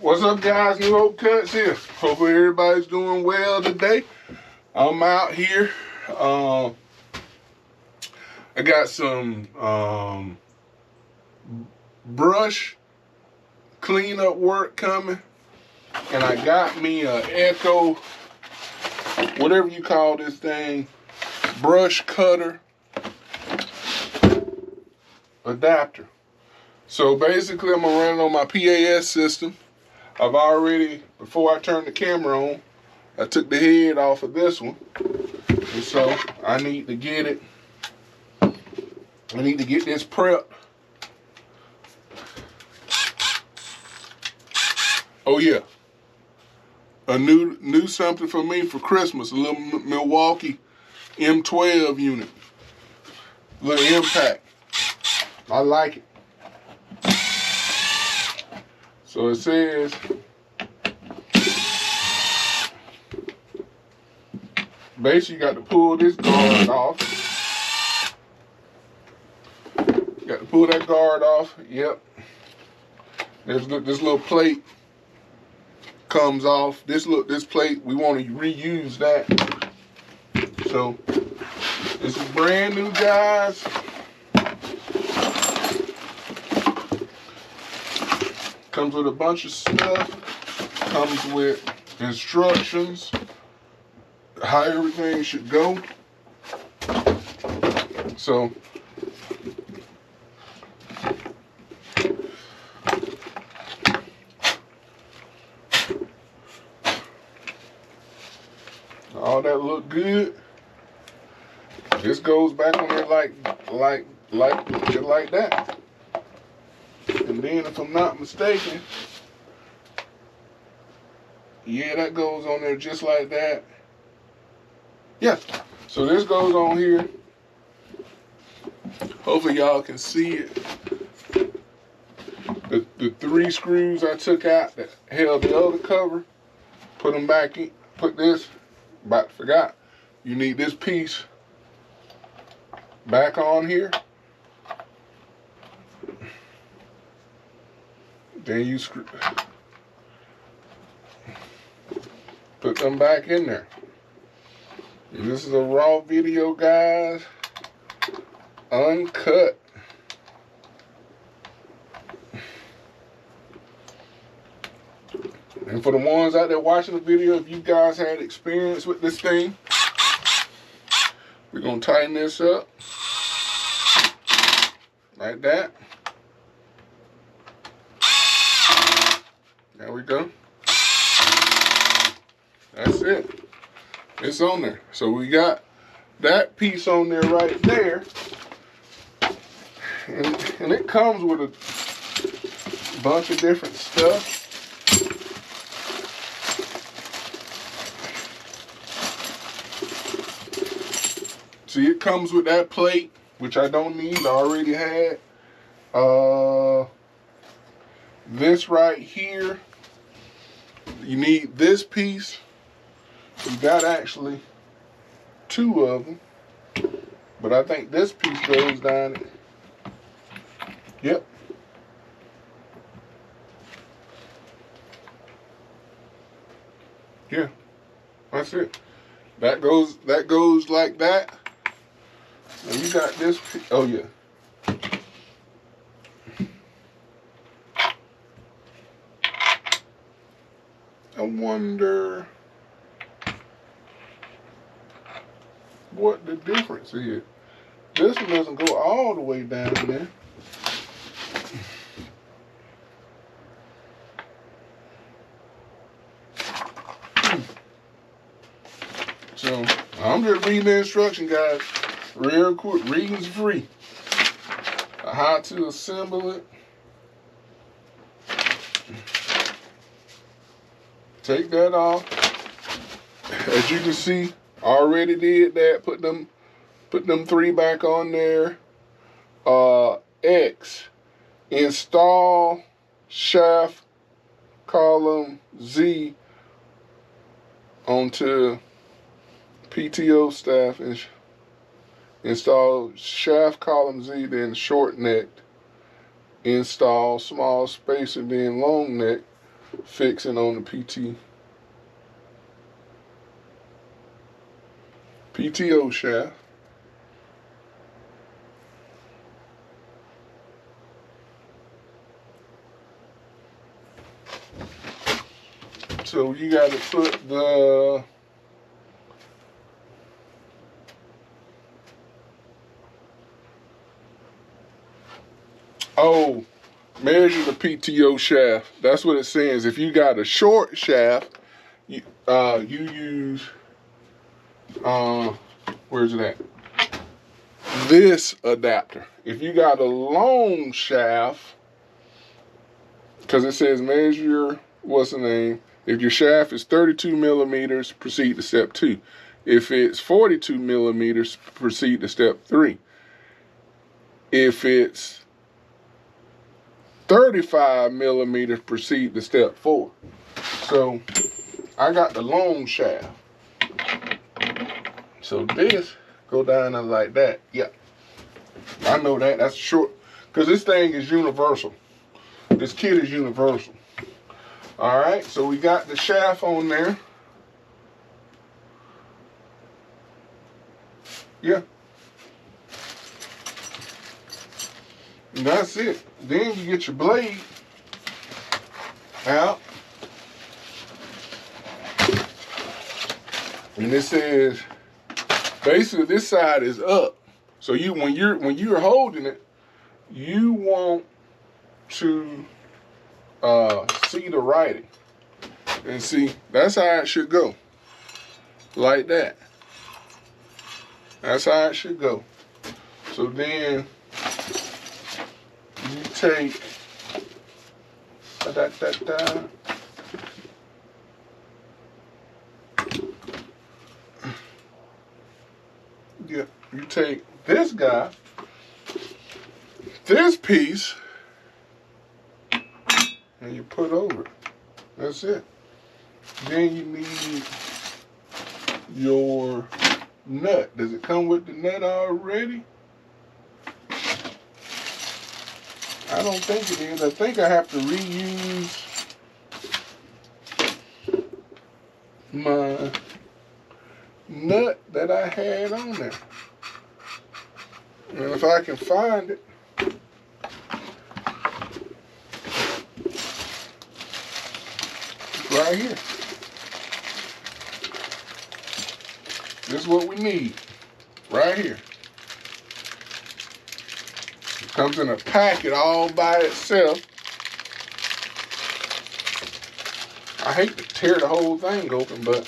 What's up, guys? New Hope Cuts here. Hopefully everybody's doing well today. I'm out here. I got some brush cleanup work coming, and I got me a Echo, whatever you call this thing, brush cutter adapter. So basically, I'm gonna run it on my PAS system. I've already, before I turned the camera on, I took the head off of this one. And so I need to get it. I need to get this prepped. Oh yeah. A new something for me for Christmas, a little Milwaukee M12 unit. Little impact. I like it. So it says, basically you got to pull this guard off. You got to pull that guard off. Yep. There's this little plate comes off. This plate, we want to reuse that. So this is brand new, guys. Comes with a bunch of stuff. Comes with instructions, how everything should go. So all that look good. This goes back on there just like that. And then, if I'm not mistaken, yeah, that goes on there just like that. Yeah, so this goes on here. Hopefully y'all can see it. The 3 screws I took out that held the other cover, put them back in, put this, but forgot, you need this piece back on here. Then you put them back in there. And this is a raw video, guys. Uncut. And for the ones out there watching the video, if you guys had experience with this thing, we're going to tighten this up. Like that. There we go. That's it. It's on there. So we got that piece on there right there. And it comes with a bunch of different stuff. See, it comes with that plate, which I don't need. I already had. This right here. You need this piece. You got actually 2 of them, but I think this piece goes down it. Yep. Yeah, that's it. That goes like that. And you got this. Oh yeah. I wonder what the difference is. This one doesn't go all the way down there. So I'm just reading the instruction, guys. Real quick, reading's free. How to assemble it. Take that off. As you can see, I already did that. Put them 3 back on there. X. Install shaft column Z onto PTO staff and install shaft column Z, then short neck. Install small spacer, then long neck. fixing on the PTO shaft. So you got to put the measure the PTO shaft. That's what it says. If you got a short shaft, you use where's it at? This adapter. If you got a long shaft, because it says measure, what's the name? If your shaft is 32 millimeters, proceed to step 2. If it's 42 millimeters, proceed to step 3. If it's 35 millimeters, proceed to step 4. So I got the long shaft. So this go down there like that. Yeah, I know that. That's short, because this thing is universal. This kit is universal. All right, so we got the shaft on there. Yeah. And that's it. Then you get your blade out. And it says, basically this side is up. So when you're holding it, you want to see the writing. And see, that's how it should go. Like that. That's how it should go. So then you take yeah, you take this guy, this piece, and you put over it. That's it. Then you need your nut. Does it come with the nut already? I don't think it is. I think I have to reuse my nut that I had on there. And if I can find it, right here. This is what we need. Right here. It comes in a packet all by itself. I hate to tear the whole thing open, but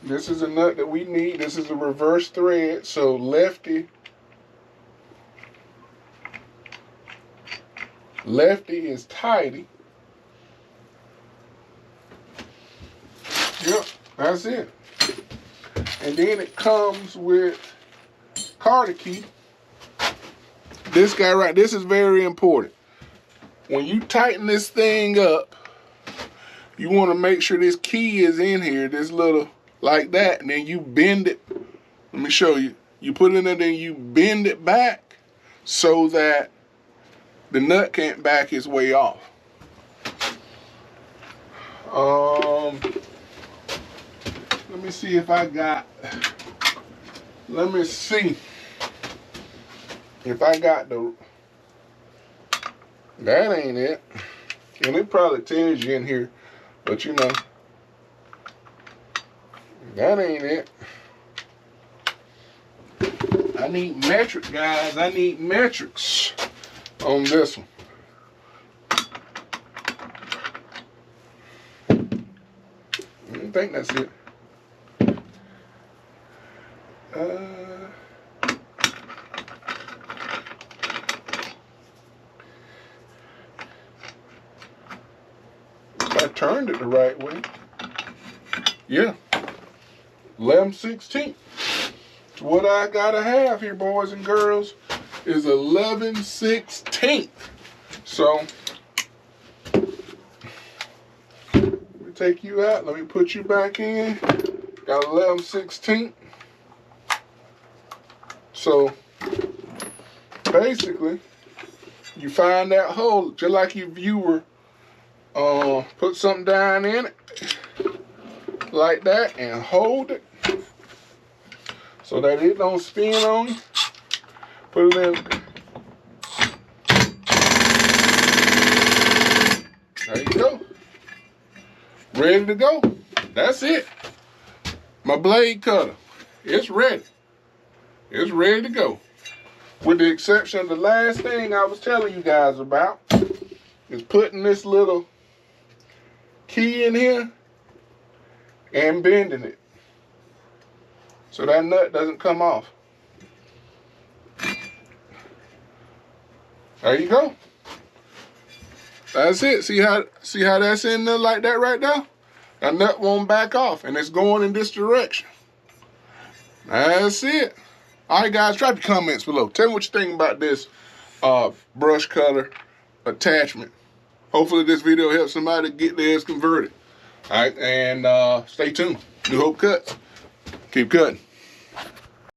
this is a nut that we need. This is a reverse thread, so lefty is tighty. Yep, that's it. And then it comes with Cutta key. This guy right, this is very important. When you tighten this thing up, you want to make sure this key is in here, this little, like that, and then you bend it. Let me show you. You put it in there, then you bend it back so that the nut can't back its way off. Let me see if I got, let me see if I got the, that ain't it. And it probably tells you in here, but you know, that ain't it. I need metric, guys. I need metrics on this one. I don't think that's it. If I turned it the right way. Yeah. 11/16. So what I gotta have here, boys and girls, is 11/16. So let me take you out. Let me put you back in. Got 11/16. So basically, you find that hole, just like your viewer, put something down in it, like that, and hold it, so that it don't spin on you. Put it in. There you go. Ready to go. That's it. My blade cutter. It's ready. It's ready to go. With the exception of the last thing I was telling you guys about, is putting this little key in here and bending it so that nut doesn't come off. There you go. That's it. See how that's in there like that right there? That nut won't back off, and it's going in this direction. That's it. All right, guys, drop your comments below. Tell me what you think about this brush cutter attachment. Hopefully this video helps somebody get theirs converted. All right, and stay tuned. New Hope Cuts. Keep cutting.